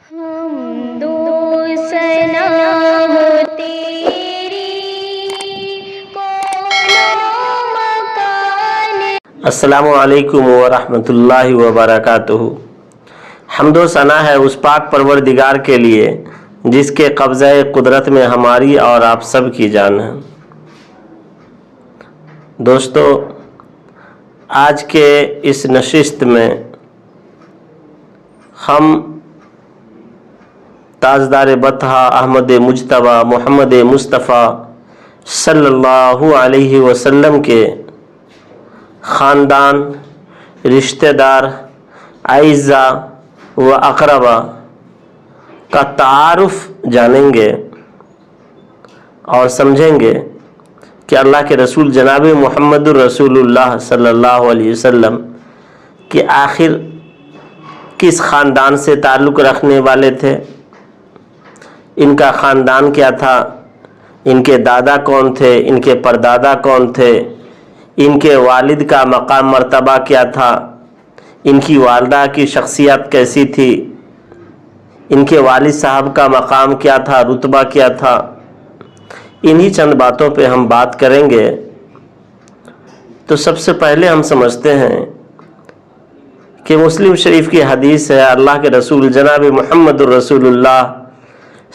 حمد و ثنا ہو تیری کون مکان۔ السلام علیکم ورحمۃ اللہ وبرکاتہ۔ حمد و ثنا ہے اس پاک پروردگار کے لیے جس کے قبضہ قدرت میں ہماری اور آپ سب کی جان ہے۔ دوستو، آج کے اس نشست میں ہم تاجدار بطحہ احمد مجتبی محمد مصطفیٰ صلی اللہ علیہ وسلم کے خاندان، رشتہ دار، اعزاء و اقربا کا تعارف جانیں گے اور سمجھیں گے کہ اللہ کے رسول جناب محمد الرسول اللہ صلی اللہ علیہ وسلم کہ آخر کس خاندان سے تعلق رکھنے والے تھے، ان کا خاندان کیا تھا، ان کے دادا کون تھے، ان کے پردادا کون تھے، ان کے والد کا مقام مرتبہ کیا تھا، ان کی والدہ کی شخصیت کیسی تھی، ان کے والد صاحب کا مقام کیا تھا، رتبہ کیا تھا۔ انہی چند باتوں پہ ہم بات کریں گے۔ تو سب سے پہلے ہم سمجھتے ہیں کہ مسلم شریف کی حدیث ہے، اللہ کے رسول جناب محمد الرسول اللہ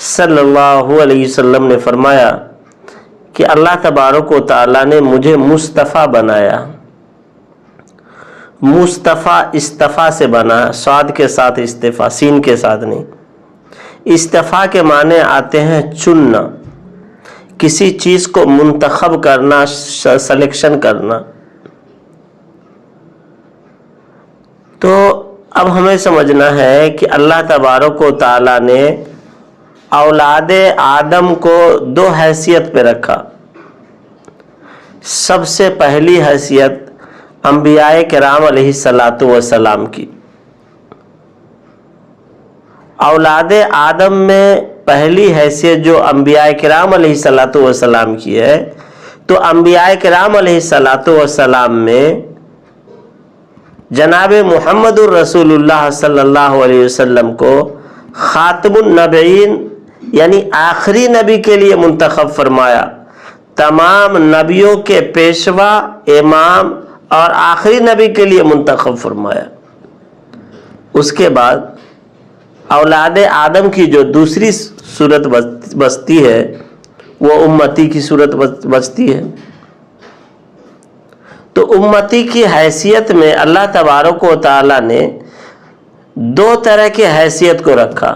صلی اللہ علیہ وسلم نے فرمایا کہ اللہ تبارک و تعالیٰ نے مجھے مصطفیٰ بنایا۔ مصطفیٰ استفا سے بنا، صاد کے ساتھ استفا، سین کے ساتھ نہیں۔ استفا کے معنی آتے ہیں چننا، کسی چیز کو منتخب کرنا، سلیکشن کرنا۔ تو اب ہمیں سمجھنا ہے کہ اللہ تبارک و تعالیٰ نے اولاد آدم کو دو حیثیت پہ رکھا۔ سب سے پہلی حیثیت انبیاء کرام علیہ الصلاۃ والسلام کی۔ اولاد آدم میں پہلی حیثیت جو انبیاء کرام علیہ الصلاۃ والسلام کی ہے، تو انبیاء کرام علیہ الصلاۃ والسلام میں جناب محمد الرسول اللہ صلی اللہ علیہ وسلم کو خاتم النبیین یعنی آخری نبی کے لیے منتخب فرمایا۔ تمام نبیوں کے پیشوا، امام اور آخری نبی کے لیے منتخب فرمایا۔ اس کے بعد اولاد آدم کی جو دوسری صورت بچتی ہے وہ امتی کی صورت بچتی ہے۔ تو امتی کی حیثیت میں اللہ تبارک و تعالیٰ نے دو طرح کی حیثیت کو رکھا۔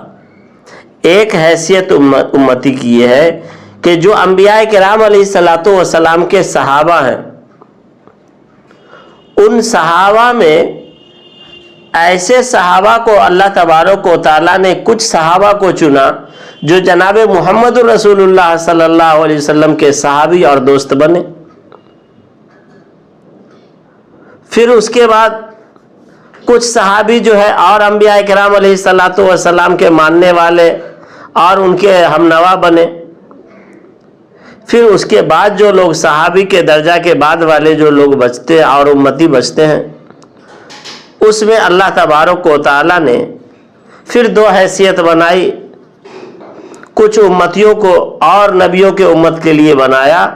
ایک حیثیت امتی کی یہ ہے کہ جو انبیاء کرام علیہ الصلاۃ والسلام کے صحابہ ہیں، ان صحابہ میں ایسے صحابہ کو اللہ تبارک و تعالیٰ نے کچھ صحابہ کو چنا جو جناب محمد الرسول اللہ صلی اللہ علیہ وسلم کے صحابی اور دوست بنے۔ پھر اس کے بعد کچھ صحابی جو ہے اور انبیاء کرام علیہ الصلاۃ والسلام کے ماننے والے اور ان کے ہم نوا بنے۔ پھر اس کے بعد جو لوگ صحابی کے درجہ کے بعد والے جو لوگ بچتے اور امتی بچتے ہیں، اس میں اللہ تبارک و تعالیٰ نے پھر دو حیثیت بنائی۔ کچھ امتیوں کو اور نبیوں کے امت کے لیے بنایا،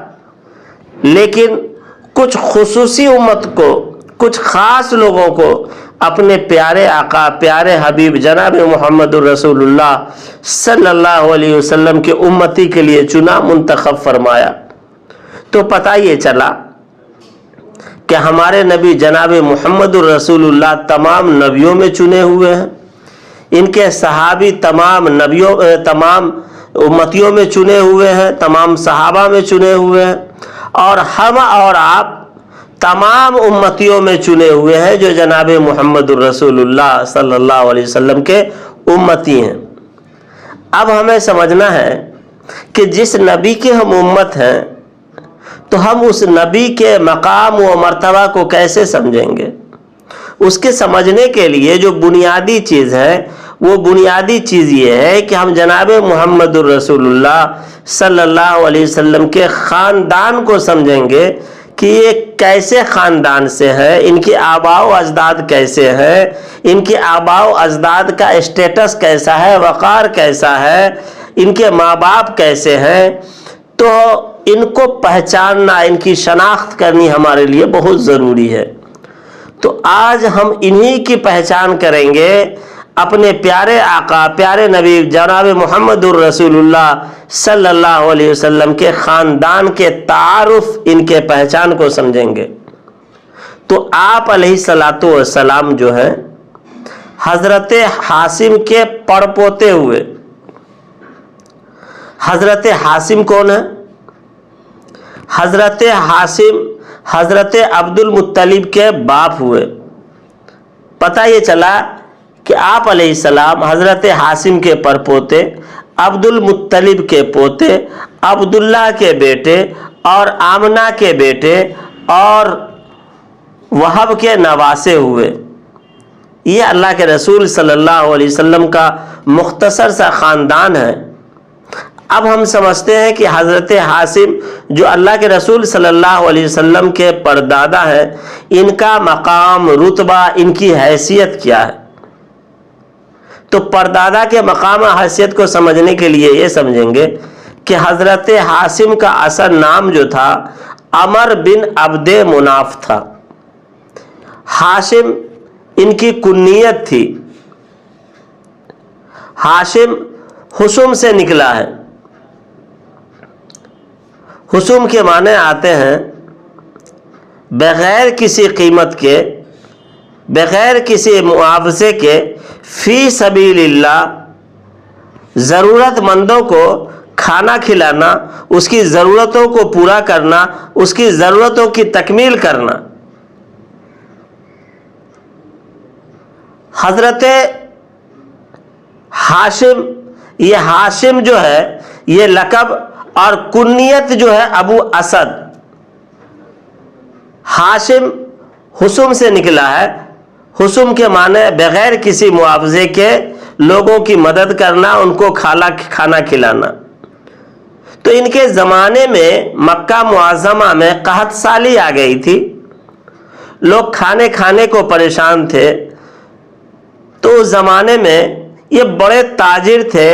لیکن کچھ خصوصی امت کو، کچھ خاص لوگوں کو اپنے پیارے آقا، پیارے حبیب جناب محمد الرسول اللہ صلی اللہ علیہ وسلم کے امتی کے لیے چنا، منتخب فرمایا۔ تو پتہ یہ چلا کہ ہمارے نبی جناب محمد الرسول اللہ تمام نبیوں میں چنے ہوئے ہیں، ان کے صحابی تمام امتیوں میں چنے ہوئے ہیں، تمام صحابہ میں چنے ہوئے ہیں، اور ہم اور آپ تمام امتیوں میں چنے ہوئے ہیں جو جناب محمد الرسول اللہ صلی اللہ علیہ وسلم کے امتی ہیں۔ اب ہمیں سمجھنا ہے کہ جس نبی کے ہم امت ہیں تو ہم اس نبی کے مقام و مرتبہ کو کیسے سمجھیں گے؟ اس کے سمجھنے کے لیے جو بنیادی چیز ہے، وہ بنیادی چیز یہ ہے کہ ہم جناب محمد الرسول اللہ صلی اللہ علیہ وسلم کے خاندان کو سمجھیں گے کہ یہ کیسے خاندان سے ہے، ان کے آباء و اجداد کیسے ہیں، ان کے آباء و اجداد کا اسٹیٹس کیسا ہے، وقار کیسا ہے، ان کے ماں باپ کیسے ہیں، تو ان کو پہچاننا، ان کی شناخت کرنی ہمارے لیے بہت ضروری ہے۔ تو آج ہم انہی کی پہچان کریں گے، اپنے پیارے آقا، پیارے نبی جناب محمد الرسول اللہ صلی اللہ علیہ وسلم کے خاندان کے تعارف، ان کے پہچان کو سمجھیں گے۔ تو آپ علیہ الصلوۃ والسلام جو ہیں حضرت ہاشم کے پڑپوتے ہوئے۔ حضرت ہاشم کون ہے؟ حضرت ہاشم حضرت عبد المطلب کے باپ ہوئے۔ پتہ یہ چلا کہ آپ علیہ السلام حضرت ہاشم کے پڑپوتے، عبد المطلب کے پوتے، عبداللہ کے بیٹے اور آمنہ کے بیٹے اور وہب کے نواسے ہوئے۔ یہ اللہ کے رسول صلی اللہ علیہ وسلم کا مختصر سا خاندان ہے۔ اب ہم سمجھتے ہیں کہ حضرت ہاشم جو اللہ کے رسول صلی اللہ علیہ وسلم کے پردادا ہیں، ان کا مقام، رتبہ، ان کی حیثیت کیا ہے۔ تو پردادا کے مقام و حیثیت کو سمجھنے کے لیے یہ سمجھیں گے کہ حضرت ہاشم کا اصل نام جو تھا عمر بن عبد مناف تھا۔ ہاشم ان کی کنیت تھی۔ ہاشم حشم سے نکلا ہے۔ حشم کے معنی آتے ہیں بغیر کسی قیمت کے، بغیر کسی معاوضے کے، فی سبیل اللہ ضرورت مندوں کو کھانا کھلانا، اس کی ضرورتوں کو پورا کرنا، اس کی ضرورتوں کی تکمیل کرنا۔ حضرت ہاشم، یہ ہاشم جو ہے یہ لقب اور کنیت جو ہے ابو اسد۔ ہاشم حشم سے نکلا ہے۔ حشم کے معنی بغیر کسی معاوضے کے لوگوں کی مدد کرنا، ان کو کھانا کھلانا۔ تو ان کے زمانے میں مکہ معظمہ میں قحط سالی آ گئی تھی، لوگ کھانے کو پریشان تھے۔ تو اس زمانے میں یہ بڑے تاجر تھے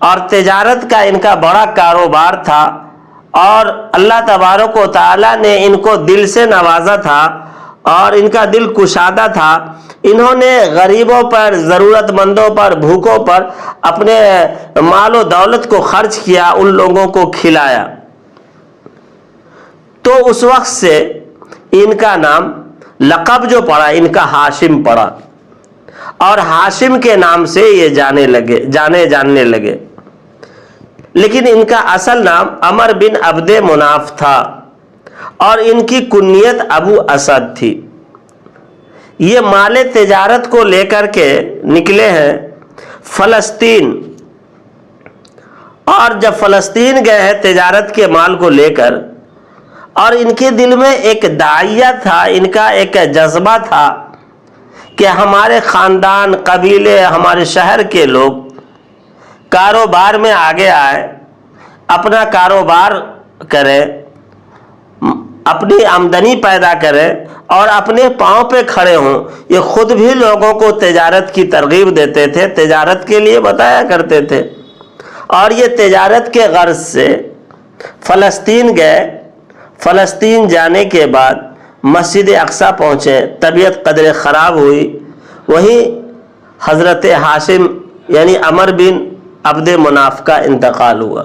اور تجارت کا ان کا بڑا کاروبار تھا، اور اللہ تبارک و تعالیٰ نے ان کو دل سے نوازا تھا اور ان کا دل کشادہ تھا۔ انہوں نے غریبوں پر، ضرورت مندوں پر، بھوکوں پر اپنے مال و دولت کو خرچ کیا، ان لوگوں کو کھلایا۔ تو اس وقت سے ان کا نام، لقب جو پڑا ان کا ہاشم پڑا، اور ہاشم کے نام سے یہ جاننے لگے۔ لیکن ان کا اصل نام عمر بن عبد مناف تھا اور ان کی کنیت ابو اسد تھی۔ یہ مال تجارت کو لے کر کے نکلے ہیں فلسطین، اور جب فلسطین گئے ہیں تجارت کے مال کو لے کر، اور ان کے دل میں ایک داعیہ تھا، ان کا ایک جذبہ تھا کہ ہمارے خاندان، قبیلے، ہمارے شہر کے لوگ کاروبار میں آگے آئے، اپنا کاروبار کریں، اپنی آمدنی پیدا کریں اور اپنے پاؤں پہ کھڑے ہوں۔ یہ خود بھی لوگوں کو تجارت کی ترغیب دیتے تھے، تجارت کے لیے بتایا کرتے تھے، اور یہ تجارت کے غرض سے فلسطین گئے۔ فلسطین جانے کے بعد مسجد اقصی پہنچے، طبیعت قدر خراب ہوئی، وہیں حضرت ہاشم یعنی عمر بن عبد مناف کا انتقال ہوا۔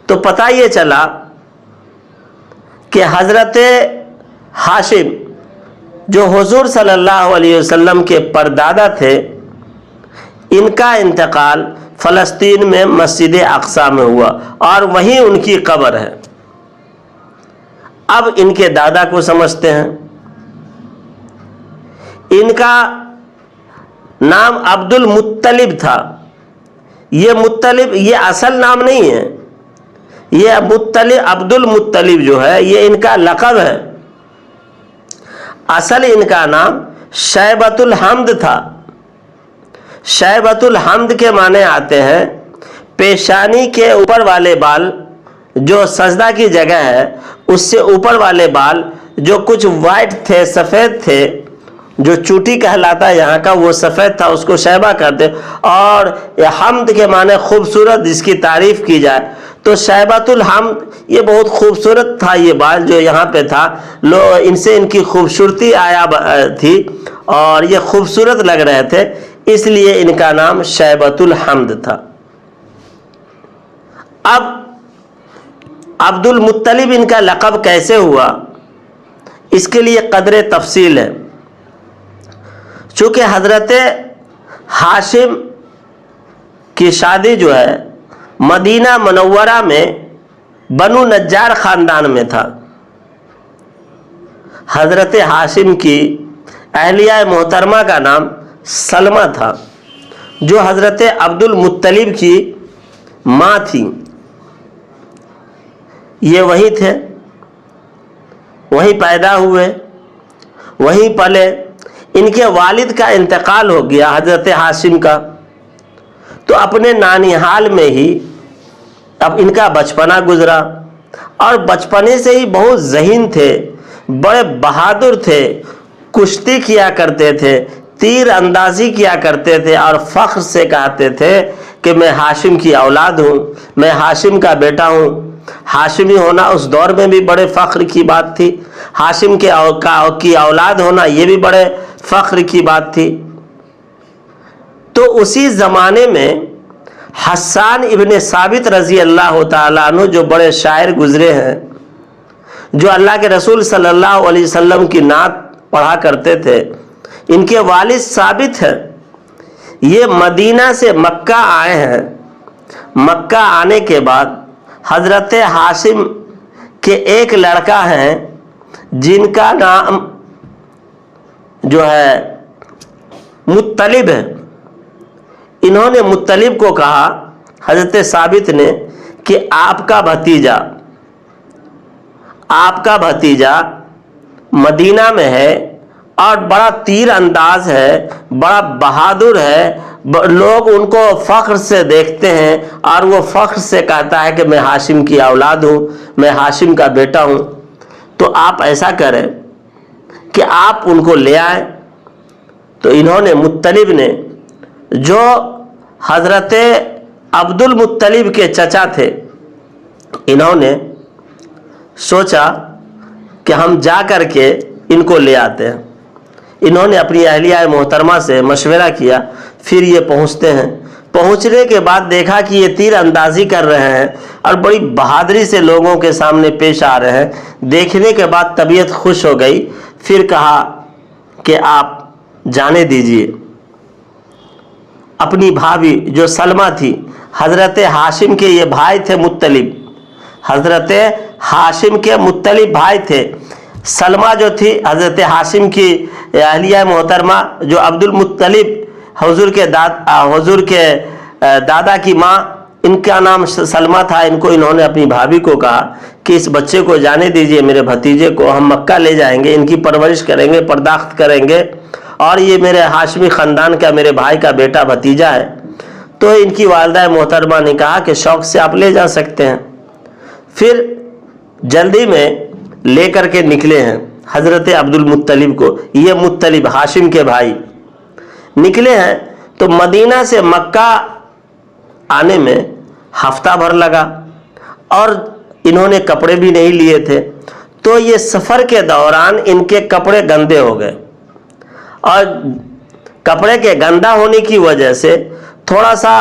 تو پتہ یہ چلا کہ حضرت ہاشم جو حضور صلی اللہ علیہ وسلم کے پردادا تھے، ان کا انتقال فلسطین میں مسجد اقصی میں ہوا اور وہیں ان کی قبر ہے۔ اب ان کے دادا کو سمجھتے ہیں۔ ان کا نام عبد المطلب تھا۔ یہ مطلب یہ اصل نام نہیں ہے، یہ عبد المطلب جو ہے یہ ان کا لقب ہے۔ اصل ان کا نام شیبۃ الحمد تھا۔ شیبۃ الحمد کے معنی آتے ہیں پیشانی کے اوپر والے بال جو سجدہ کی جگہ ہے اس سے اوپر والے بال جو کچھ وائٹ تھے، سفید تھے، جو چوٹی کہلاتا ہے یہاں کا، وہ سفید تھا، اس کو شیبہ کہتے. اور حمد کے معنی خوبصورت، جس کی تعریف کی جائے تو شیبۃ الحمد، یہ بہت خوبصورت تھا. یہ بال جو یہاں پہ تھا، ان سے ان کی خوبصورتی آیا تھی اور یہ خوبصورت لگ رہے تھے، اس لیے ان کا نام شیبۃ الحمد تھا. اب عبد المطلب ان کا لقب کیسے ہوا، اس کے لیے قدر تفصیل ہے. چونکہ حضرت ہاشم کی شادی جو ہے مدینہ منورہ میں بنو نجار خاندان میں تھا. حضرت ہاشم کی اہلیہ محترمہ کا نام سلمہ تھا، جو حضرت عبد المطلب کی ماں تھی. یہ وہی تھے، وہیں پیدا ہوئے، وہیں پلے. ان کے والد کا انتقال ہو گیا حضرت ہاشم کا، تو اپنے نانیحال میں ہی اب ان کا بچپنا گزرا. اور بچپنے سے ہی بہت ذہین تھے، بڑے بہادر تھے، کشتی کیا کرتے تھے، تیر اندازی کیا کرتے تھے، اور فخر سے کہتے تھے کہ میں ہاشم کی اولاد ہوں، میں ہاشم کا بیٹا ہوں. ہاشمی ہونا اس دور میں بھی بڑے فخر کی بات تھی، ہاشم کی اولاد ہونا یہ بھی بڑے فخر کی بات تھی. تو اسی زمانے میں حسان ابن ثابت رضی اللہ تعالیٰ عنہ، جو بڑے شاعر گزرے ہیں، جو اللہ کے رسول صلی اللہ علیہ وسلم کی نعت پڑھا کرتے تھے، ان کے والد ثابت ہیں. یہ مدینہ سے مکہ آئے ہیں. مکہ آنے کے بعد حضرت ہاشم کے ایک لڑکا ہے جن کا نام جو ہے مطلب ہے. انہوں نے مطلب کو کہا، حضرت ثابت نے، کہ آپ کا بھتیجا مدینہ میں ہے اور بڑا تیر انداز ہے، بڑا بہادر ہے، لوگ ان کو فخر سے دیکھتے ہیں اور وہ فخر سے کہتا ہے کہ میں ہاشم کی اولاد ہوں، میں ہاشم کا بیٹا ہوں. تو آپ ایسا کریں کہ آپ ان کو لے آئیں. تو انہوں نے، مطلب نے، جو حضرت عبد المطلب کے چچا تھے، انہوں نے سوچا کہ ہم جا کر کے ان کو لے آتے ہیں. انہوں نے اپنی اہلیہ محترمہ سے مشورہ کیا، پھر یہ پہنچتے ہیں. پہنچنے کے بعد دیکھا کہ یہ تیر اندازی کر رہے ہیں اور بڑی بہادری سے لوگوں کے سامنے پیش آ رہے ہیں. دیکھنے کے بعد طبیعت خوش ہو گئی. پھر کہا کہ آپ جانے دیجئے. اپنی بھابھی جو سلمہ تھی، حضرت ہاشم کے یہ بھائی تھے مطلب، حضرت ہاشم کے مطلب بھائی تھے. سلمہ جو تھی حضرت ہاشم کی اہلیہ محترمہ، جو عبد المطلب حضور کے دادا کی ماں، ان کا نام سلمہ تھا. انہوں نے اپنی بھابھی کو کہا کہ اس بچے کو جانے دیجئے، میرے بھتیجے کو ہم مکہ لے جائیں گے، ان کی پرورش کریں گے، پرداخت کریں گے، اور یہ میرے ہاشمی خاندان کا، میرے بھائی کا بیٹا بھتیجا ہے. تو ان کی والدہ محترمہ نے کہا کہ شوق سے آپ لے جا سکتے ہیں. پھر جلدی میں لے کر کے نکلے ہیں حضرت عبد المطلب کو. یہ مطلب ہاشم کے بھائی نکلے ہیں. تو مدینہ سے مکہ آنے میں ہفتہ بھر لگا اور انہوں نے کپڑے بھی نہیں لیے تھے. تو یہ سفر کے دوران ان کے کپڑے گندے ہو گئے، اور کپڑے کے گندا ہونے کی وجہ سے تھوڑا سا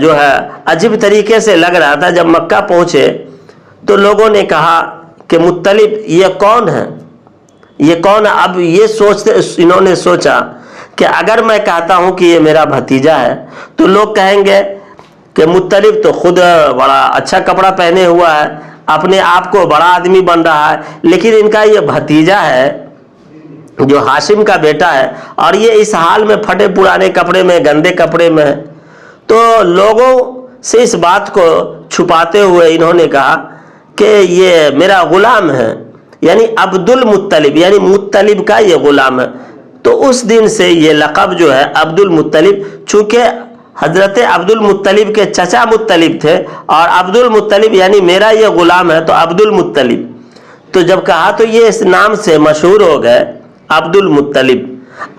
جو ہے عجیب طریقے سے لگ رہا تھا. جب مکہ پہنچے تو لوگوں نے کہا کہ مطلب یہ کون ہے، یہ کون ہے. اب انہوں نے سوچا کہ اگر میں کہتا ہوں کہ یہ میرا بھتیجا ہے تو لوگ کہیں گے کہ مطلب تو خود بڑا اچھا کپڑا پہنے ہوا ہے، اپنے آپ کو بڑا آدمی بن رہا ہے، لیکن ان کا یہ بھتیجا ہے جو ہاشم کا بیٹا ہے، اور یہ اس حال میں پھٹے پرانے کپڑے میں، گندے کپڑے میں ہے. تو لوگوں سے اس بات کو چھپاتے ہوئے انہوں نے کہا کہ یہ میرا غلام ہے، یعنی عبد المطلب، یعنی مطلب کا یہ غلام ہے. تو اس دن سے یہ لقب جو ہے عبد المطلب، چونکہ حضرت عبد المطلب کے چچا مطلب تھے، اور عبد المطلب یعنی میرا یہ غلام ہے تو عبد المطلب، تو جب کہا تو یہ اس نام سے مشہور ہو گئے عبد المطلب۔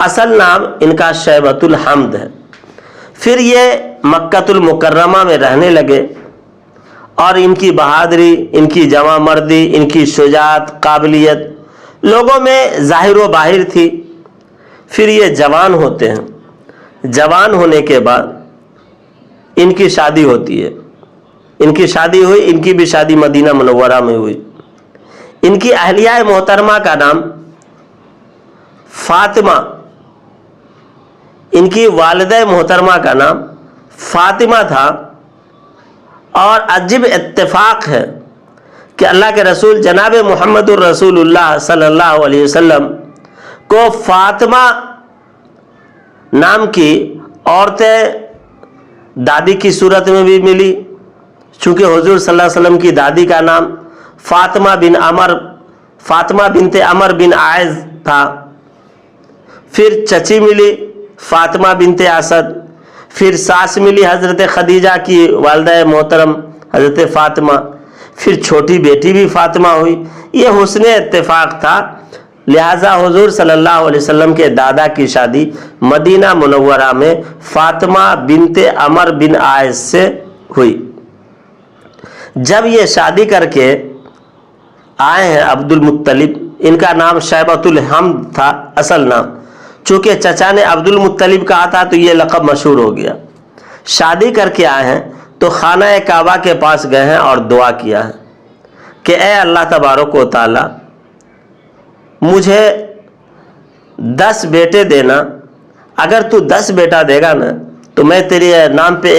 اصل نام ان کا شیبۃ الحمد ہے۔ پھر یہ مکۃ المکرمہ میں رہنے لگے، اور ان کی بہادری، ان کی جواں مردی، ان کی شجاعت، قابلیت لوگوں میں ظاہر و باہر تھی۔ پھر یہ جوان ہوتے ہیں، جوان ہونے کے بعد ان کی شادی ہوتی ہے۔ ان کی شادی ہوئی، ان کی بھی شادی مدینہ منورہ میں ہوئی۔ ان کی اہلیہ محترمہ کا نام فاطمہ، ان کی والدہ محترمہ کا نام فاطمہ تھا۔ اور عجیب اتفاق ہے کہ اللہ کے رسول جناب محمد الرسول اللہ صلی اللہ علیہ وسلم کو فاطمہ نام کی عورتیں دادی کی صورت میں بھی ملی، چونکہ حضور صلی اللہ علیہ وسلم کی دادی کا نام فاطمہ بنت عمر بن عائض تھا۔ پھر چچی ملی فاطمہ بنت اسد، پھر ساس ملی حضرت خدیجہ کی والدہ محترم حضرت فاطمہ، پھر چھوٹی بیٹی بھی فاطمہ ہوئی۔ یہ حسن اتفاق تھا، لہٰذا حضور صلی اللہ علیہ وسلم کے دادا کی شادی مدینہ منورہ میں فاطمہ بنت عمر بن عائض سے ہوئی۔ جب یہ شادی کر کے آئے ہیں عبد المطلب، ان کا نام شیبۃ الحمد تھا اصل نام، چونکہ چچا نے عبد المطلب کہا تھا تو یہ لقب مشہور ہو گیا۔ شادی کر کے آئے ہیں تو خانہ کعبہ کے پاس گئے ہیں اور دعا کیا ہے کہ اے اللہ تبارک و تعالی مجھے 10 بیٹے دینا، اگر تو 10 بیٹا دے گا نا تو میں تیرے نام پہ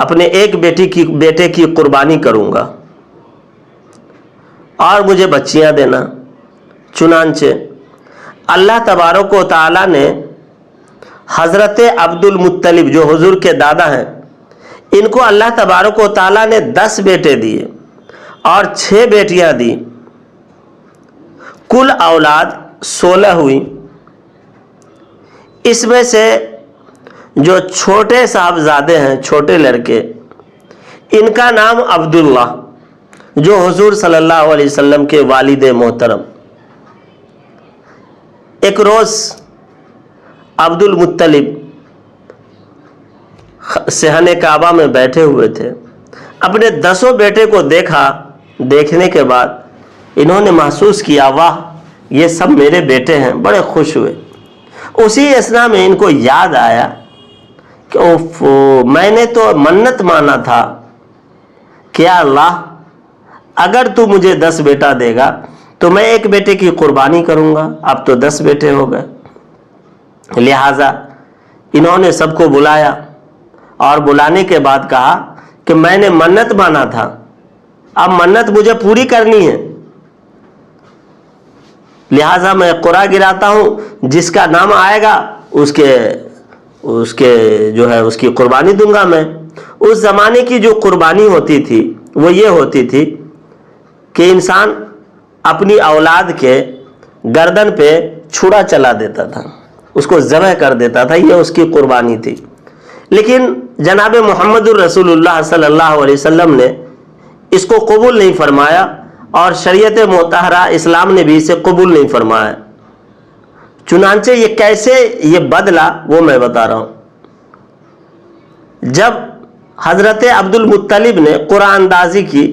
اپنے ایک بیٹے کی قربانی کروں گا، اور مجھے بچیاں دینا۔ چنانچہ اللہ تبارک و تعالی نے حضرت عبد المطلب جو حضور کے دادا ہیں، ان کو اللہ تبارک و تعالی نے 10 بیٹے دیے اور 6 بیٹیاں دی، کل اولاد 16 ہوئی۔ اس میں سے جو چھوٹے صاحبزادے ہیں، چھوٹے لڑکے، ان کا نام عبداللہ، جو حضور صلی اللہ علیہ وسلم کے والد محترم۔ ایک روز عبد المطلب صحن کعبہ میں بیٹھے ہوئے تھے، اپنے 10 بیٹے کو دیکھا۔ دیکھنے کے بعد انہوں نے محسوس کیا واہ یہ سب میرے بیٹے ہیں، بڑے خوش ہوئے۔ اسی اثنا میں ان کو یاد آیا کہ میں نے تو منت مانا تھا کہ اللہ اگر تو مجھے 10 بیٹا دے گا تو میں ایک بیٹے کی قربانی کروں گا، اب تو 10 بیٹے ہو گئے۔ لہٰذا انہوں نے سب کو بلایا اور بلانے کے بعد کہا کہ میں نے منت مانا تھا، اب منت مجھے پوری کرنی ہے، لہٰذا میں قرعہ گراتا ہوں، جس کا نام آئے گا اس کی قربانی دوں گا میں۔ اس زمانے کی جو قربانی ہوتی تھی وہ یہ ہوتی تھی کہ انسان اپنی اولاد کے گردن پہ چھڑا چلا دیتا تھا، اس کو ذبح کر دیتا تھا، یہ اس کی قربانی تھی۔ لیکن جناب محمد الرسول اللہ صلی اللہ علیہ وسلم نے اس کو قبول نہیں فرمایا، اور شریعت مطہرہ اسلام نے بھی اسے قبول نہیں فرمایا۔ چنانچہ یہ کیسے یہ بدلا وہ میں بتا رہا ہوں۔ جب حضرت عبد المطلب نے قرآن اندازی کی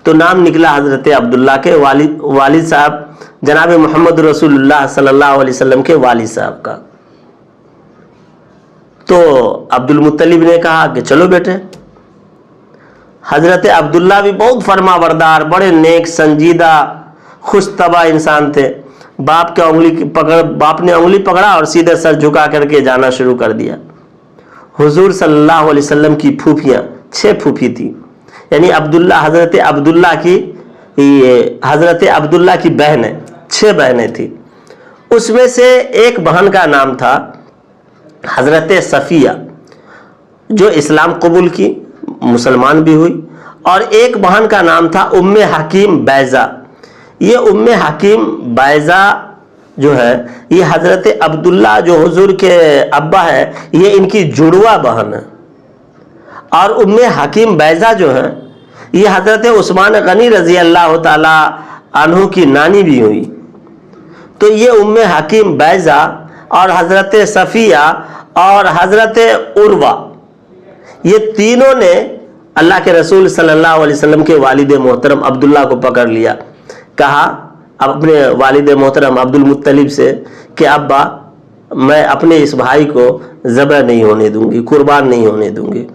تو نام نکلا حضرت عبداللہ کے والد صاحب، جناب محمد رسول اللہ صلی اللہ علیہ وسلم کے والد صاحب کا۔ تو عبد المطلب نے کہا کہ چلو بیٹے۔ حضرت عبداللہ بھی بہت فرما بردار، بڑے نیک، سنجیدہ، خوش طبع انسان تھے۔ باپ نے انگلی پکڑا اور سیدھے سر جھکا کر کے جانا شروع کر دیا۔ حضور صلی اللہ علیہ وسلم کی پھوپھیاں 6 پھوپھی تھی، یعنی حضرت عبداللہ کی بہنیں 6 بہنیں تھیں۔ اس میں سے ایک بہن کا نام تھا حضرت صفیہ، جو اسلام قبول کی، مسلمان بھی ہوئی، اور ایک بہن کا نام تھا ام حکیم بیضہ۔ یہ ام حکیم بیضہ جو ہے یہ حضرت عبداللہ جو حضور کے ابا ہے، یہ ان کی جڑوا بہن ہے، اور ام حکیم بیضہ جو ہیں یہ حضرت عثمان غنی رضی اللہ تعالی عنہ کی نانی بھی ہوئی. تو یہ ام حکیم بیضہ اور حضرت صفیہ اور حضرت عروہ یہ تینوں نے اللہ کے رسول صلی اللہ علیہ وسلم کے والد محترم عبداللہ کو پکڑ لیا. کہا اپنے والد محترم عبد المطلب سے کہ ابا میں اپنے اس بھائی کو ذبح نہیں ہونے دوں گی, قربان نہیں ہونے دوں گی.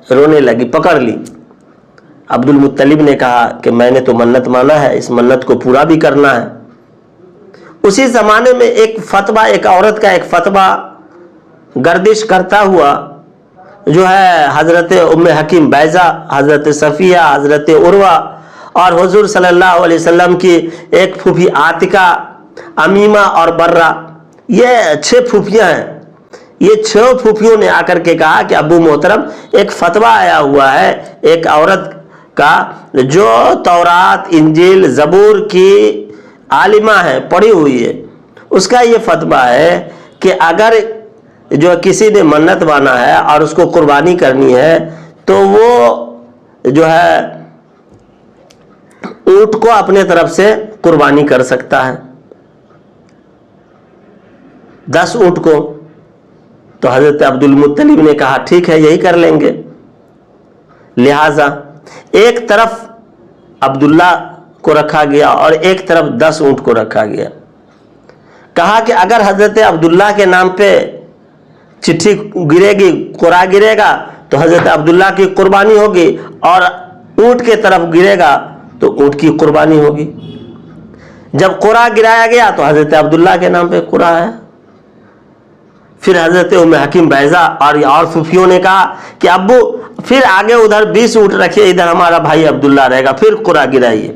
رونے لگی, پکڑ لی. عبد المطلب نے کہا کہ میں نے تو منت مانا ہے, اس منت کو پورا بھی کرنا ہے. اسی زمانے میں ایک فتویٰ, ایک عورت کا ایک فتویٰ گردش کرتا ہوا جو ہے حضرت ام حکیم بیضہ, حضرت صفیہ, حضرت عروہ اور حضور صلی اللہ علیہ وسلم کی ایک پھوپھی عاتکہ, امیمہ اور برہ, یہ 6 پھوپھیاں ہیں. یہ 6 پھوپھیوں نے آ کر کے کہا کہ ابو محترم ایک فتویٰ آیا ہوا ہے ایک عورت کا جو تورات, انجیل, زبور کی عالمہ ہے, پڑھی ہوئی ہے, اس کا یہ فتویٰ ہے کہ اگر جو کسی نے منت مانا ہے اور اس کو قربانی کرنی ہے تو وہ جو ہے اونٹ کو اپنے طرف سے قربانی کر سکتا ہے, 10 اونٹ کو. تو حضرت عبد المطلب نے کہا ٹھیک ہے یہی کر لیں گے. لہذا ایک طرف عبداللہ کو رکھا گیا اور ایک طرف 10 اونٹ کو رکھا گیا. کہا کہ اگر حضرت عبداللہ کے نام پہ چٹھی گرے گی, قرعہ گرے گا تو حضرت عبداللہ کی قربانی ہوگی, اور اونٹ کے طرف گرے گا تو اونٹ کی قربانی ہوگی. جب قرعہ گرایا گیا تو حضرت عبداللہ کے نام پہ قرعہ ہے. پھر حضرت ام حکیم بیضہ اور پھوپھیوں نے کہا کہ ابو پھر آگے ادھر 20 اونٹ رکھیے, ادھر ہمارا بھائی عبداللہ رہے گا. پھر قرعہ گرائیے.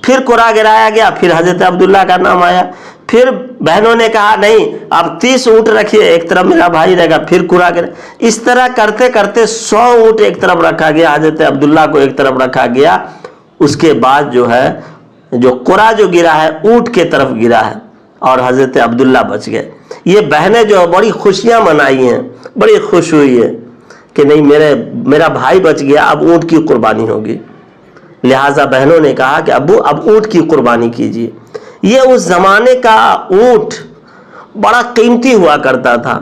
پھر قرعہ گرایا گیا, پھر حضرت عبداللہ کا نام آیا. پھر بہنوں نے کہا نہیں اب 30 اونٹ رکھیے, ایک طرف میرا بھائی رہے گا. پھر قرعہ گرا. اس طرح کرتے کرتے 100 اونٹ ایک طرف رکھا گیا, حضرت عبداللہ کو ایک طرف رکھا گیا. اس کے بعد جو ہے جو قرعہ جو گرا ہے اونٹ کے طرف گرا ہے اور حضرت عبداللہ بچ گئے. یہ بہنیں جو بڑی خوشیاں منائی ہیں, بڑی خوش ہوئی ہے کہ نہیں میرا بھائی بچ گیا, اب اونٹ کی قربانی ہوگی. لہٰذا بہنوں نے کہا کہ ابو اب اونٹ کی قربانی کیجیے. یہ اس زمانے کا اونٹ بڑا قیمتی ہوا کرتا تھا.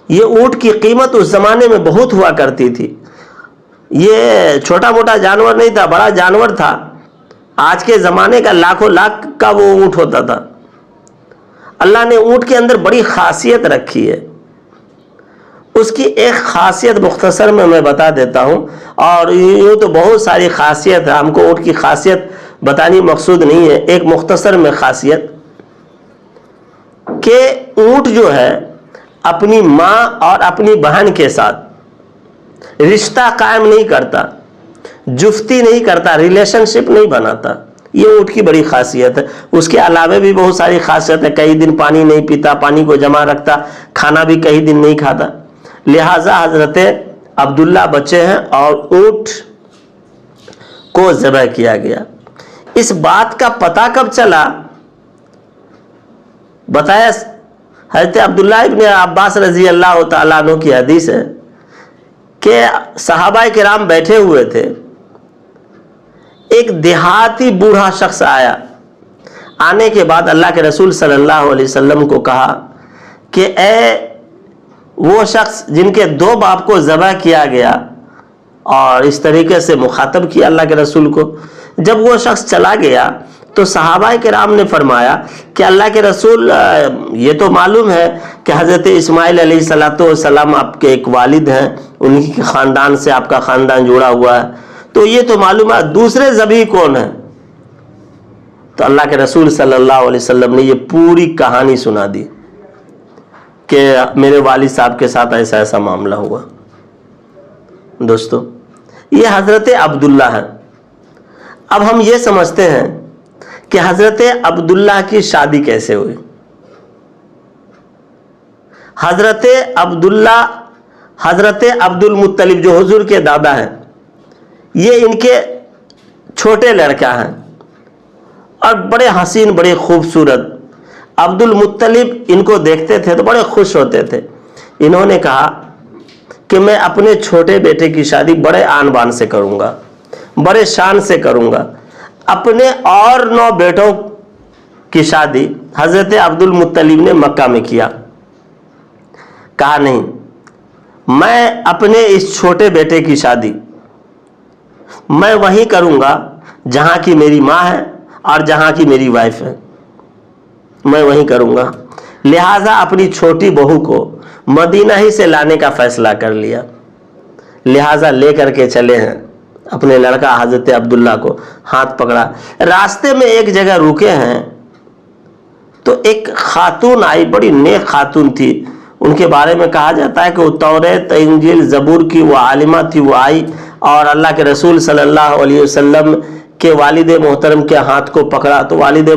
یہ اونٹ کی قیمت اس زمانے میں بہت ہوا کرتی تھی. یہ چھوٹا موٹا جانور نہیں تھا, بڑا جانور تھا. آج کے زمانے کا لاکھوں لاکھ کا وہ اونٹ ہوتا تھا. اللہ نے اونٹ کے اندر بڑی خاصیت رکھی ہے. اس کی ایک خاصیت مختصر میں بتا دیتا ہوں, اور یوں تو بہت ساری خاصیت ہے, ہم کو اونٹ کی خاصیت بتانی مقصود نہیں ہے. ایک مختصر میں خاصیت کہ اونٹ جو ہے اپنی ماں اور اپنی بہن کے ساتھ رشتہ قائم نہیں کرتا, جفتی نہیں کرتا, ریلیشن شپ نہیں بناتا. یہ اونٹ کی بڑی خاصیت ہے. اس کے علاوہ بھی بہت ساری خاصیت ہے. کئی دن پانی نہیں پیتا, پانی کو جمع رکھتا, کھانا بھی کئی دن نہیں کھاتا. لہٰذا حضرت عبداللہ بچے ہیں اور اونٹ کو ذبح کیا گیا. اس بات کا پتہ کب چلا؟ بتایا حضرت عبداللہ ابن عباس رضی اللہ تعالیٰ عنہ کی حدیث ہے کہ صحابہ کرام بیٹھے ہوئے تھے. ایک دیہاتی بوڑھا شخص آیا. آنے کے بعد اللہ کے رسول صلی اللہ علیہ وسلم کو کہا کہ اے وہ شخص جن کے 2 باپ کو ذبح کیا گیا, اور اس طریقے سے مخاطب کیا اللہ کے رسول کو. جب وہ شخص چلا گیا تو صحابہ کرام نے فرمایا کہ اللہ کے رسول یہ تو معلوم ہے کہ حضرت اسماعیل علیہ السلام آپ کے ایک والد ہیں, انہی کے خاندان سے آپ کا خاندان جڑا ہوا ہے, تو یہ تو معلوم ہے, دوسرے ذبیح کون ہیں؟ تو اللہ کے رسول صلی اللہ علیہ وسلم نے یہ پوری کہانی سنا دی کہ میرے والد صاحب کے ساتھ ایسا ایسا معاملہ ہوا. دوستو یہ حضرت عبداللہ ہیں. اب ہم یہ سمجھتے ہیں کہ حضرت عبداللہ کی شادی کیسے ہوئی. حضرت عبداللہ حضرت عبد المطلب جو حضور کے دادا ہیں, یہ ان کے چھوٹے لڑکا ہیں اور بڑے حسین, بڑے خوبصورت. عبد المطلب ان کو دیکھتے تھے تو بڑے خوش ہوتے تھے. انہوں نے کہا کہ میں اپنے چھوٹے بیٹے کی شادی بڑے آن بان سے کروں گا, بڑے شان سے کروں گا. اپنے اور 9 بیٹوں کی شادی حضرت عبد المطلب نے مکہ میں کیا. کہا نہیں, میں اپنے اس چھوٹے بیٹے کی شادی میں وہیں کروں گا جہاں کی میری ماں ہے اور جہاں کی میری وائف ہے, میں وہیں کروں گا. لہٰذا اپنی چھوٹی بہو کو مدینہ ہی سے لانے کا فیصلہ کر لیا. لہٰذا لے کر کے چلے ہیں اپنے لڑکا حضرت عبداللہ کو, ہاتھ پکڑا. راستے میں ایک جگہ رکے ہیں تو ایک خاتون آئی, بڑی نیک خاتون تھی. ان کے بارے میں کہا جاتا ہے کہ وہ توریت, انجیل, زبور کی وہ عالمہ تھی. وہ آئی اور اللہ کے رسول صلی اللہ علیہ وسلم کے والد محترم کے ہاتھ کو پکڑا. تو والد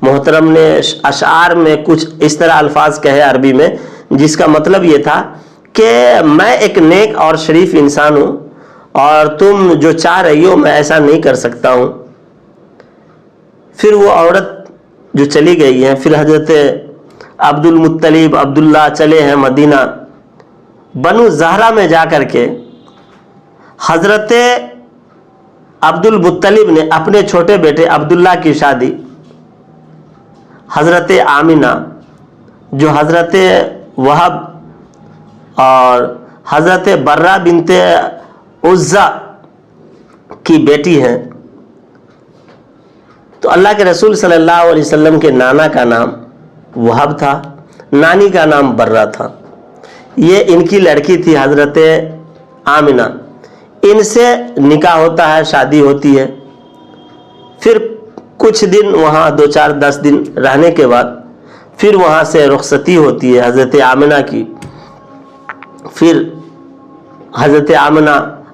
محترم نے اشعار میں کچھ اس طرح الفاظ کہے عربی میں, جس کا مطلب یہ تھا کہ میں ایک نیک اور شریف انسان ہوں اور تم جو چاہ رہی ہو میں ایسا نہیں کر سکتا ہوں. پھر وہ عورت جو چلی گئی ہے, پھر حضرت عبد المطلب عبداللہ چلے ہیں مدینہ. بنو زہرہ میں جا کر کے حضرت عبد المطلب نے اپنے چھوٹے بیٹے عبداللہ کی شادی حضرت آمنہ جو حضرت وہب اور حضرت برہ بنت عزہ کی بیٹی ہیں. تو اللہ کے رسول صلی اللہ علیہ وسلم کے نانا کا نام وہب تھا, نانی کا نام برہ تھا. یہ ان کی لڑکی تھی حضرت آمنہ. ان سے نکاح ہوتا ہے, شادی ہوتی ہے. پھر کچھ دن وہاں 2-4-10 دن رہنے کے بعد پھر وہاں سے رخصتی ہوتی ہے حضرت آمنہ کی. پھر حضرت آمنہ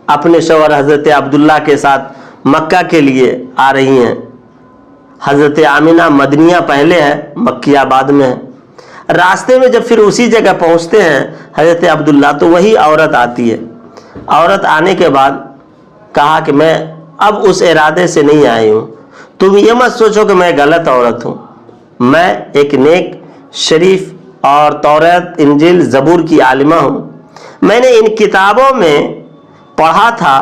اپنے شوہر حضرت عبداللہ کے ساتھ مکہ کے لیے آ رہی ہیں. حضرت آمنہ مدنیہ پہلے ہے, مکیہ بعد میں ہے. راستے میں جب پھر اسی جگہ پہنچتے ہیں حضرت عبداللہ تو وہی عورت آتی ہے. عورت آنے کے بعد کہا کہ میں اب اس ارادے سے نہیں آئی ہوں, تم یہ مت سوچو کہ میں غلط عورت ہوں. میں ایک نیک شریف اور توریت, انجیل, زبور کی عالمہ ہوں. میں نے ان کتابوں میں پڑھا تھا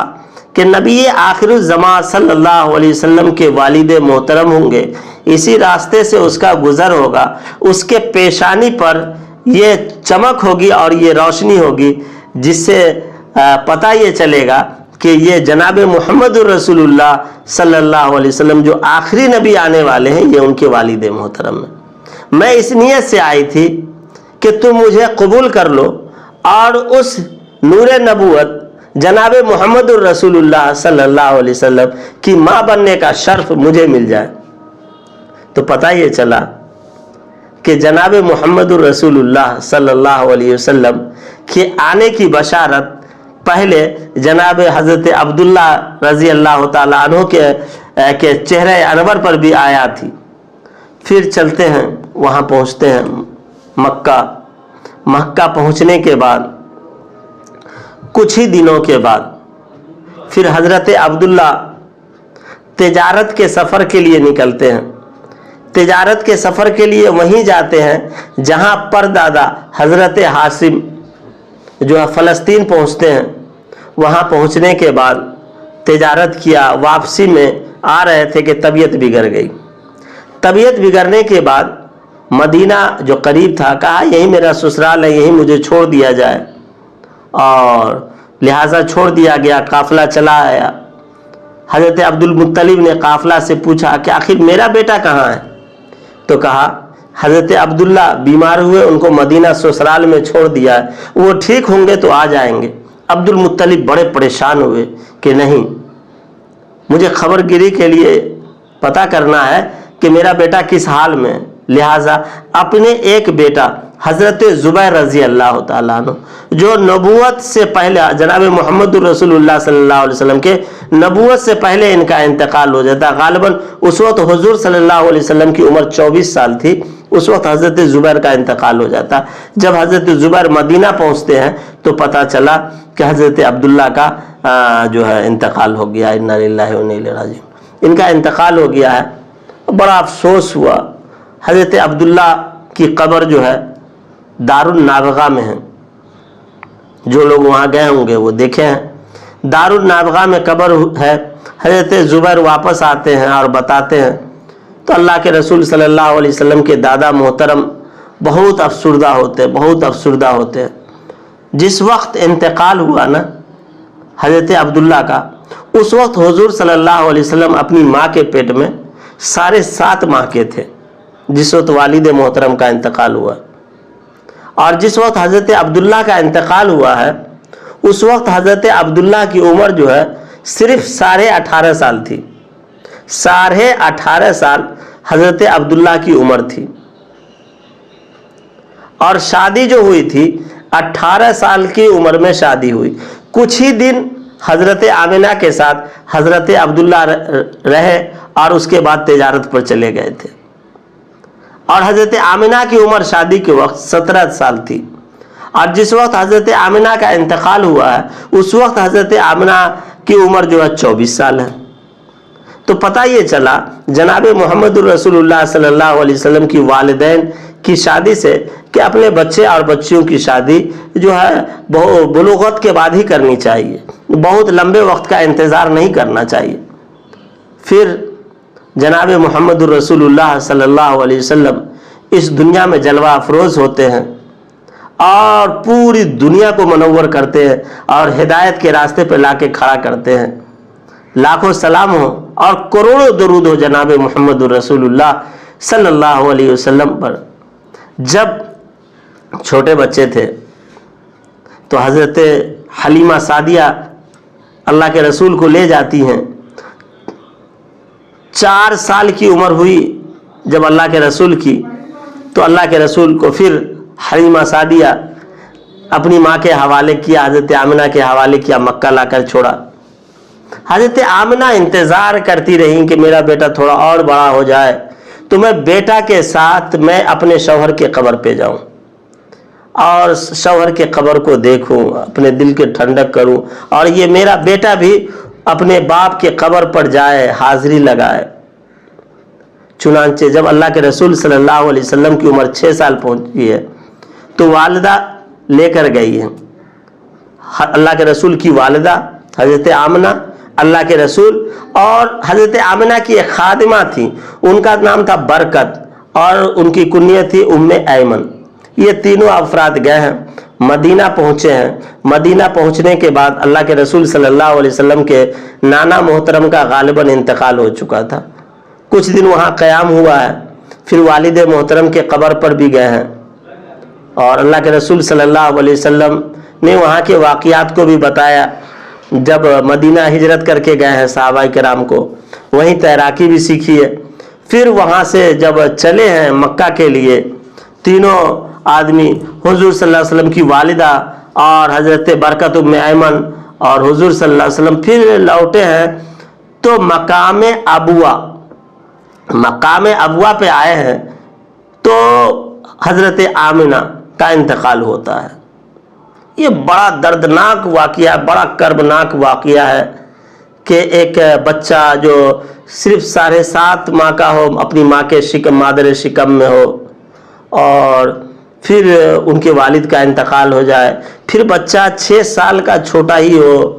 کہ نبی آخر الزمان صلی اللہ علیہ وسلم کے والد محترم ہوں گے, اسی راستے سے اس کا گزر ہوگا, اس کے پیشانی پر یہ چمک ہوگی اور یہ روشنی ہوگی جس سے پتہ یہ چلے گا کہ یہ جناب محمد الرسول اللہ صلی اللہ علیہ وسلم جو آخری نبی آنے والے ہیں یہ ان کے والد محترم ہیں. میں اس نیت سے آئی تھی کہ تم مجھے قبول کر لو اور اس نور نبوت جناب محمد الرسول اللہ صلی اللہ علیہ وسلم کی ماں بننے کا شرف مجھے مل جائے. تو پتہ یہ چلا کہ جناب محمد الرسول اللہ صلی اللہ علیہ وسلم کے آنے کی بشارت پہلے جناب حضرت عبداللہ رضی اللہ تعالیٰ عنہ کے چہرے انور پر بھی آیا تھی. پھر چلتے ہیں, وہاں پہنچتے ہیں مکہ. مکہ پہنچنے کے بعد کچھ ہی دنوں کے بعد پھر حضرت عبداللہ تجارت کے سفر کے لیے نکلتے ہیں. تجارت کے سفر کے لیے وہیں جاتے ہیں جہاں پردادا حضرت حاسم جو فلسطین پہنچتے ہیں. وہاں پہنچنے کے بعد تجارت کیا, واپسی میں آ رہے تھے کہ طبیعت بگڑ گئی. طبیعت بگڑنے کے بعد مدینہ جو قریب تھا کہا یہی میرا سسرال ہے, یہی مجھے چھوڑ دیا جائے, اور لہٰذا چھوڑ دیا گیا. قافلہ چلا آیا. حضرت عبد المطلب نے قافلہ سے پوچھا کہ آخر میرا بیٹا کہاں ہے؟ تو کہا حضرت عبداللہ بیمار ہوئے, ان کو مدینہ سسرال میں چھوڑ دیا ہے, وہ ٹھیک ہوں گے تو آ جائیں گے. عبد المطلب بڑے پریشان ہوئے کہ نہیں, مجھے خبر گیری کے لیے پتہ کرنا ہے کہ میرا بیٹا کس حال میں. لہٰذا اپنے ایک بیٹا حضرت زبیر رضی اللہ تعالیٰ عنہ جو نبوت سے پہلے جناب محمد الرسول اللہ صلی اللہ علیہ وسلم کے نبوت سے پہلے ان کا انتقال ہو جاتا. غالباً اس وقت حضور صلی اللہ علیہ وسلم کی عمر 24 سال تھی, اس وقت حضرت زبیر کا انتقال ہو جاتا. جب حضرت زبیر مدینہ پہنچتے ہیں تو پتہ چلا کہ حضرت عبداللہ کا جو ہے انتقال ہو گیا. انا للہ و انا الیہ راجعون, ان کا انتقال ہو گیا ہے. بڑا افسوس ہوا. حضرت عبداللہ کی قبر جو ہے دار النابغہ میں ہے. جو لوگ وہاں گئے ہوں گے وہ دیکھے ہیں. دارالنابغہ میں قبر ہے. حضرت زبیر واپس آتے ہیں اور بتاتے ہیں تو اللہ کے رسول صلی اللہ علیہ وسلم کے دادا محترم بہت افسردہ ہوتے ہیں. جس وقت انتقال ہوا نا حضرت عبداللہ کا، اس وقت حضور صلی اللہ علیہ وسلم اپنی ماں کے پیٹ میں 7.5 ماہ کے تھے جس وقت والد محترم کا انتقال ہوا. اور جس وقت حضرت عبداللہ کا انتقال ہوا ہے اس وقت حضرت عبداللہ کی عمر جو ہے صرف 18.5 سال تھی. 18.5 سال حضرت عبداللہ کی عمر تھی. اور شادی جو ہوئی تھی 18 سال کی عمر میں شادی ہوئی. کچھ ہی دن حضرت آمنہ کے ساتھ حضرت عبداللہ رہے اور اس کے بعد تجارت پر چلے گئے تھے. اور حضرت آمنہ کی عمر شادی کے وقت 17 سال تھی. اور جس وقت حضرت آمنہ کا انتقال ہوا ہے اس وقت حضرت آمنہ کی عمر جو ہے 24 سال ہے. تو پتہ یہ چلا جناب محمد الرسول اللہ صلی اللہ علیہ وسلم کی والدین کی شادی سے کہ اپنے بچے اور بچیوں کی شادی جو ہے بلوغت کے بعد ہی کرنی چاہیے، بہت لمبے وقت کا انتظار نہیں کرنا چاہیے. پھر جناب محمد الرسول اللہ صلی اللہ علیہ وسلم اس دنیا میں جلوہ افروز ہوتے ہیں اور پوری دنیا کو منور کرتے ہیں اور ہدایت کے راستے پہ لا کے کھڑا کرتے ہیں. لاکھوں سلام ہو اور کروڑوں درود ہو جناب محمد الرسول اللہ صلی اللہ علیہ وسلم پر. جب چھوٹے بچے تھے تو حضرت حلیمہ سعدیہ اللہ کے رسول کو لے جاتی ہیں. 4 سال کی عمر ہوئی جب اللہ کے رسول کی تو اللہ کے رسول کو پھر حلیمہ سعدیہ اپنی ماں کے حوالے کیا، حضرت آمنہ کے حوالے کیا، مکہ لا کر چھوڑا. حضرت آمنہ انتظار کرتی رہیں کہ میرا بیٹا تھوڑا اور بڑا ہو جائے تو میں بیٹا کے ساتھ میں اپنے شوہر کے قبر پہ جاؤں اور شوہر کے قبر کو دیکھوں، اپنے دل کے ٹھنڈک کروں اور یہ میرا بیٹا بھی اپنے باپ کے قبر پر جائے، حاضری لگائے. چنانچہ جب اللہ کے رسول صلی اللہ علیہ وسلم کی عمر 6 سال پہنچی ہے تو والدہ لے کر گئی ہے. اللہ کے رسول کی والدہ حضرت آمنہ، اللہ کے رسول اور حضرت آمنہ کی ایک خادمہ تھی، ان کا نام تھا برکت اور ان کی کنیت تھی ام ایمن. یہ تینوں افراد گئے ہیں، مدینہ پہنچے ہیں. مدینہ پہنچنے کے بعد اللہ کے رسول صلی اللہ علیہ وسلم کے نانا محترم کا غالباً انتقال ہو چکا تھا. کچھ دن وہاں قیام ہوا ہے. پھر والد محترم کے قبر پر بھی گئے ہیں اور اللہ کے رسول صلی اللہ علیہ وسلم نے وہاں کے واقعات کو بھی بتایا. جب مدینہ ہجرت کر کے گئے ہیں صحابہ کرام کو، وہیں تیراکی بھی سیکھی ہے. پھر وہاں سے جب چلے ہیں مکہ کے لیے تینوں آدمی، حضور صلی اللہ علیہ وسلم کی والدہ اور حضرت برکت ام ایمن اور حضور صلی اللہ علیہ وسلم پھر لوٹے ہیں تو مقام ابوا پہ آئے ہیں تو حضرت آمنہ کا انتقال ہوتا ہے. یہ بڑا دردناک واقعہ، بڑا کربناک واقعہ ہے کہ ایک بچہ جو صرف 7.5 ماہ کا ہو، اپنی ماں کے شکم، مادر شکم میں ہو اور پھر ان کے والد کا انتقال ہو جائے. پھر بچہ 6 سال کا چھوٹا ہی ہو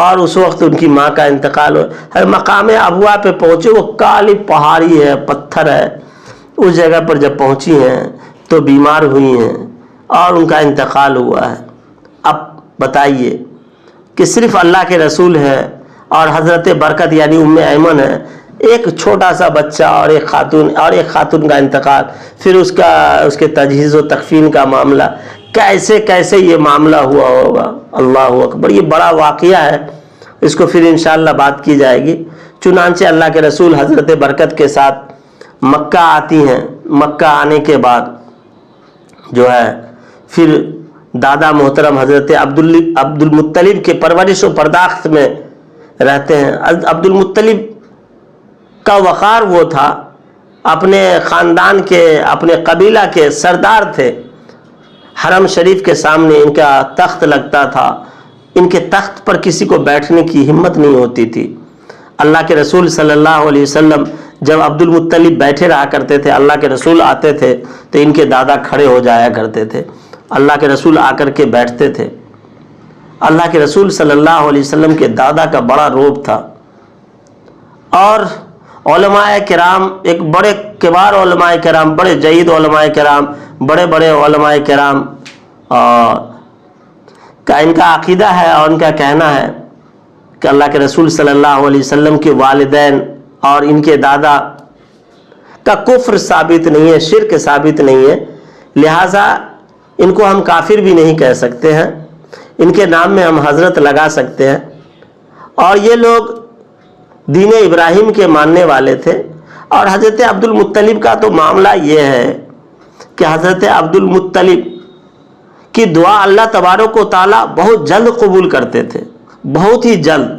اور اس وقت ان کی ماں کا انتقال ہو. مقام ابوا پہ پہنچے، وہ کالی پہاڑی ہے، پتھر ہے. اس جگہ پر جب پہنچی ہیں تو بیمار ہوئی ہیں اور ان کا انتقال ہوا ہے. اب بتائیے کہ صرف اللہ کے رسول ہے اور حضرت برکت یعنی ام ایمن ہے، ایک چھوٹا سا بچہ اور ایک خاتون کا انتقال، پھر اس کے تجہیز و تکفین کا معاملہ، کیسے یہ معاملہ ہوا ہوگا. اللہ اکبر، یہ بڑا واقعہ ہے، اس کو پھر انشاءاللہ بات کی جائے گی. چنانچہ اللہ کے رسول حضرت برکت کے ساتھ مکہ آتی ہیں. مکہ آنے کے بعد جو ہے پھر دادا محترم حضرت عبد المطلب کے پرورش و پرداخت میں رہتے ہیں. عبد المطلب کا وقار وہ تھا، اپنے خاندان کے، اپنے قبیلہ کے سردار تھے. حرم شریف کے سامنے ان کا تخت لگتا تھا، ان کے تخت پر کسی کو بیٹھنے کی ہمت نہیں ہوتی تھی. اللہ کے رسول صلی اللہ علیہ وسلم جب عبد المطلب بیٹھے رہا کرتے تھے، اللہ کے رسول آتے تھے تو ان کے دادا کھڑے ہو جایا کرتے تھے اللہ کے رسول آ کر کے بیٹھتے تھے. اللہ کے رسول صلی اللہ علیہ وسلم کے دادا کا بڑا روب تھا, اور علماء کرام, ایک بڑے کبار علماء کرام, بڑے جید علماء کرام, بڑے بڑے علماء کرام کا ان کا عقیدہ ہے اور ان کا کہنا ہے کہ اللہ کے رسول صلی اللہ علیہ وسلم کے والدین اور ان کے دادا کا کفر ثابت نہیں ہے, شرک ثابت نہیں ہے, لہٰذا ان کو ہم کافر بھی نہیں کہہ سکتے ہیں, ان کے نام میں ہم حضرت لگا سکتے ہیں. اور یہ لوگ دین ابراہیم کے ماننے والے تھے. اور حضرت عبد المطلب کا تو معاملہ یہ ہے کہ حضرت عبد المطلب کی دعا اللہ تبارک و تعالیٰ بہت جلد قبول کرتے تھے, بہت ہی جلد.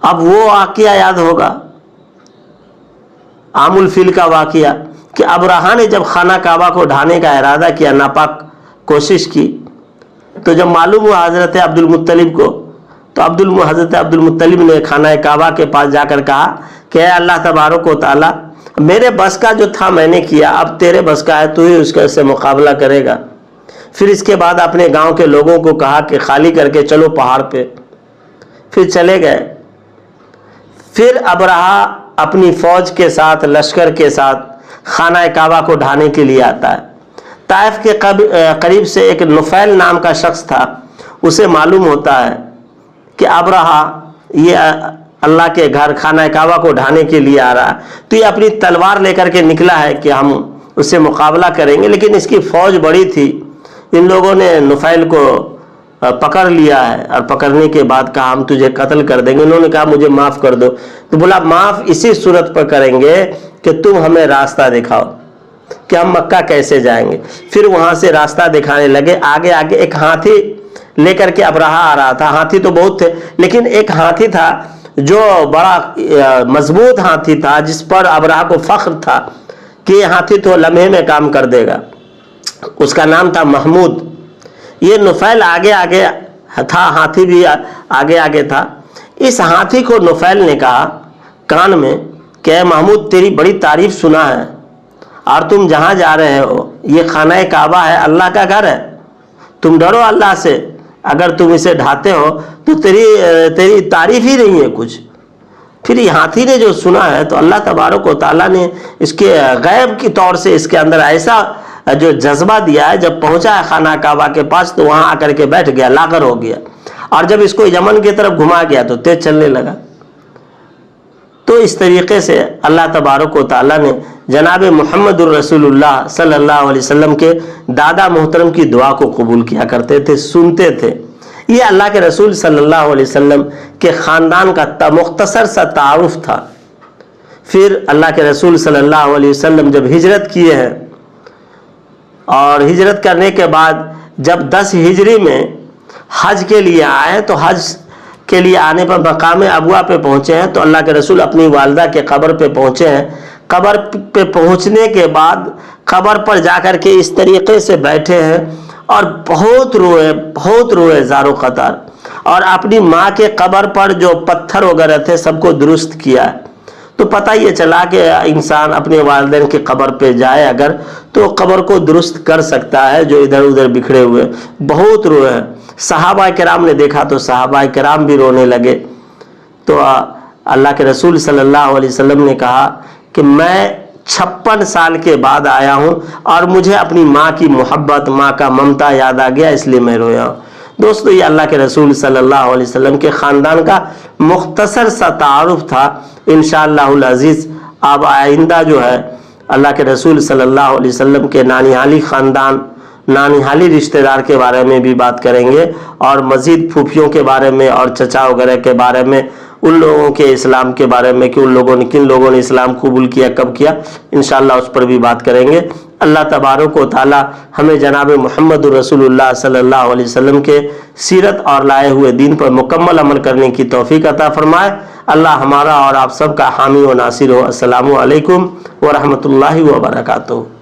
اب وہ واقعہ یاد ہوگا, عام الفیل کا واقعہ, کہ ابرہہ نے جب خانہ کعبہ کو ڈھانے کا ارادہ کیا, ناپاک کوشش کی, تو جب معلوم ہوا حضرت عبد المطلب کو, تو حضرت عبد المطلب نے خانہ کعبہ کے پاس جا کر کہا کہ اے اللہ تبارک و تعالیٰ, میرے بس کا جو تھا میں نے کیا, اب تیرے بس کا ہے, تو ہی اس سے مقابلہ کرے گا. پھر اس کے بعد اپنے گاؤں کے لوگوں کو کہا کہ خالی کر کے چلو پہاڑ پہ. پھر چلے گئے. پھر ابرہہ اپنی فوج کے ساتھ, لشکر کے ساتھ خانہ کعبہ کو ڈھانے کے لیے آتا ہے. طائف کے قریب سے ایک نفیل نام کا شخص تھا, اسے معلوم ہوتا ہے کہ ابرہہ یہ اللہ کے گھر خانہ کعبہ کو ڈھانے کے لیے آ رہا ہے, تو یہ اپنی تلوار لے کر کے نکلا ہے کہ ہم اس سے مقابلہ کریں گے. لیکن اس کی فوج بڑی تھی, ان لوگوں نے نفیل کو پکڑ لیا ہے, اور پکڑنے کے بعد کہا ہم تجھے قتل کر دیں گے. انہوں نے کہا مجھے معاف کر دو. تو بولا معاف اسی صورت پر کریں گے کہ تم ہمیں راستہ دکھاؤ کہ ہم مکہ کیسے جائیں گے. پھر وہاں سے راستہ دکھانے لگے. آگے آگے ایک ہاتھی لے کر کے ابرہہ آ رہا تھا. ہاتھی تو بہت تھے, لیکن ایک ہاتھی تھا جو بڑا مضبوط ہاتھی تھا, جس پر ابرہہ کو فخر تھا کہ یہ ہاتھی تو لمحے میں کام کر دے گا. اس کا نام تھا محمود. یہ نفیل آگے آگے تھا, ہاتھی بھی آگے آگے تھا. اس ہاتھی کو نفیل نے کہا کان میں کہ اے محمود, تیری بڑی تعریف سنا ہے, اور تم جہاں جا رہے ہو یہ خانہ کعبہ ہے, اللہ کا گھر ہے, تم ڈرو اللہ سے. اگر تم اسے ڈھاتے ہو تو تیری تعریف ہی نہیں ہے کچھ. پھر یہ ہاتھی نے جو سنا ہے تو اللہ تبارک و تعالیٰ نے اس کے غیب کی طور سے اس کے اندر ایسا جو جذبہ دیا ہے, جب پہنچا ہے خانہ کعبہ کے پاس تو وہاں آ کر کے بیٹھ گیا, لاغر ہو گیا. اور جب اس کو یمن کی طرف گھما گیا تو تیز چلنے لگا. تو اس طریقے سے اللہ تبارک و تعالیٰ نے جناب محمد الرسول اللہ صلی اللہ علیہ وسلم کے دادا محترم کی دعا کو قبول کیا کرتے تھے, سنتے تھے. یہ اللہ کے رسول صلی اللہ علیہ وسلم کے خاندان کا مختصر سا تعارف تھا. پھر اللہ کے رسول صلی اللہ علیہ وسلم جب ہجرت کیے ہیں, اور ہجرت کرنے کے بعد جب 10 ہجری میں حج کے لیے آئے, تو حج کے لیے آنے پر مقام ابوا پہ پہنچے ہیں, تو اللہ کے رسول اپنی والدہ کے قبر پہ پہنچے ہیں. قبر پہ پہنچنے کے بعد قبر پر جا کر کے اس طریقے سے بیٹھے ہیں, اور بہت روئے زار و قطار, اور اپنی ماں کے قبر پر جو پتھر وغیرہ تھے سب کو درست کیا ہے. تو پتہ یہ چلا کہ انسان اپنے والدین کی قبر پہ جائے اگر, تو قبر کو درست کر سکتا ہے جو ادھر ادھر بکھرے ہوئے. بہت روئے ہیں. صحابہ کرام نے دیکھا تو صحابہ کرام بھی رونے لگے. تو اللہ کے رسول صلی اللہ علیہ وسلم نے کہا کہ میں 56 سال کے بعد آیا ہوں, اور مجھے اپنی ماں کی محبت, ماں کا ممتا یاد آ گیا, اس لیے میں رویا ہوں. دوستو, یہ اللہ کے رسول صلی اللہ علیہ وسلم کے خاندان کا مختصر سا تعارف تھا. انشاءاللہ العزیز اب آئندہ جو ہے اللہ کے رسول صلی اللہ علیہ وسلم کے نانیہالی خاندان, نانیہالی رشتہ دار کے بارے میں بھی بات کریں گے, اور مزید پھوپھیوں کے بارے میں اور چچا وغیرہ کے بارے میں, ان لوگوں کے اسلام کے بارے میں کہ کن لوگوں نے اسلام قبول کیا, کب کیا, انشاءاللہ اس پر بھی بات کریں گے. اللہ تبارک و تعالی ہمیں جناب محمد رسول اللہ صلی اللہ علیہ وسلم کے سیرت اور لائے ہوئے دین پر مکمل عمل کرنے کی توفیق عطا فرمائے. اللہ ہمارا اور آپ سب کا حامی و ناصر ہو. السلام علیکم ورحمۃ اللہ وبرکاتہ.